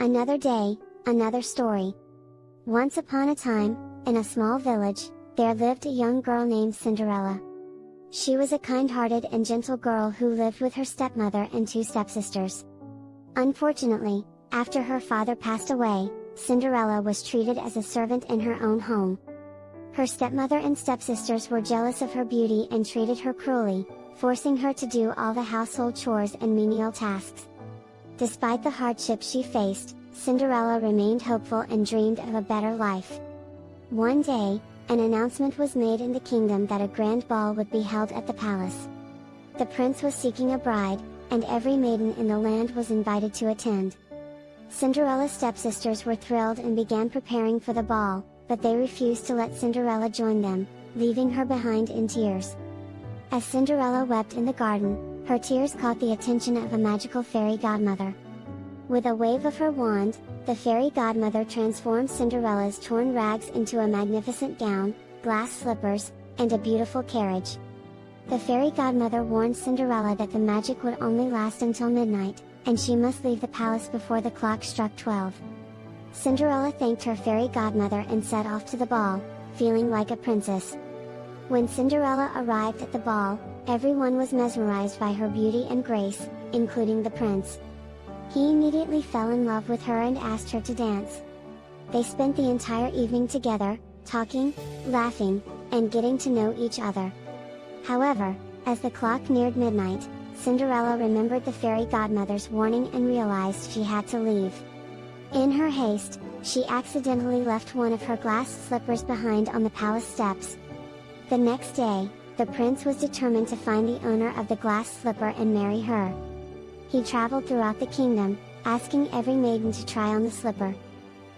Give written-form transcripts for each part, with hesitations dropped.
Another day, another story. Once upon a time, in a small village, there lived a young girl named Cinderella. She was a kind-hearted and gentle girl who lived with her stepmother and two stepsisters. Unfortunately, after her father passed away, Cinderella was treated as a servant in her own home. Her stepmother and stepsisters were jealous of her beauty and treated her cruelly, forcing her to do all the household chores and menial tasks. Despite the hardships she faced, Cinderella remained hopeful and dreamed of a better life. One day, an announcement was made in the kingdom that a grand ball would be held at the palace. The prince was seeking a bride, and every maiden in the land was invited to attend. Cinderella's stepsisters were thrilled and began preparing for the ball, but they refused to let Cinderella join them, leaving her behind in tears. As Cinderella wept in the garden, her tears caught the attention of a magical fairy godmother. With a wave of her wand, the fairy godmother transformed Cinderella's torn rags into a magnificent gown, glass slippers, and a beautiful carriage. The fairy godmother warned Cinderella that the magic would only last until midnight, and she must leave the palace before the clock struck 12. Cinderella thanked her fairy godmother and set off to the ball, feeling like a princess. When Cinderella arrived at the ball, everyone was mesmerized by her beauty and grace, including the prince. He immediately fell in love with her and asked her to dance. They spent the entire evening together, talking, laughing, and getting to know each other. However, as the clock neared midnight, Cinderella remembered the fairy godmother's warning and realized she had to leave. In her haste, she accidentally left one of her glass slippers behind on the palace steps. The next day, the prince was determined to find the owner of the glass slipper and marry her. He traveled throughout the kingdom, asking every maiden to try on the slipper.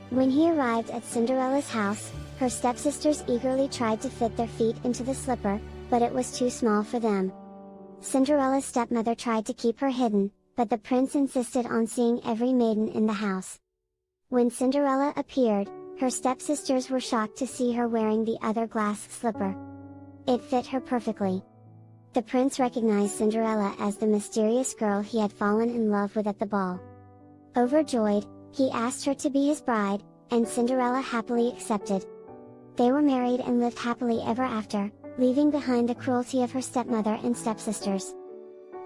When he arrived at Cinderella's house, her stepsisters eagerly tried to fit their feet into the slipper, but it was too small for them. Cinderella's stepmother tried to keep her hidden, but the prince insisted on seeing every maiden in the house. When Cinderella appeared, her stepsisters were shocked to see her wearing the other glass slipper. It fit her perfectly. The prince recognized Cinderella as the mysterious girl he had fallen in love with at the ball. Overjoyed, he asked her to be his bride, and Cinderella happily accepted. They were married and lived happily ever after, leaving behind the cruelty of her stepmother and stepsisters.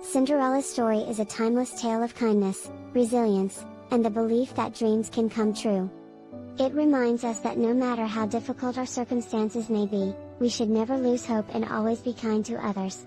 Cinderella's story is a timeless tale of kindness, resilience, and the belief that dreams can come true. It reminds us that no matter how difficult our circumstances may be, we should never lose hope and always be kind to others.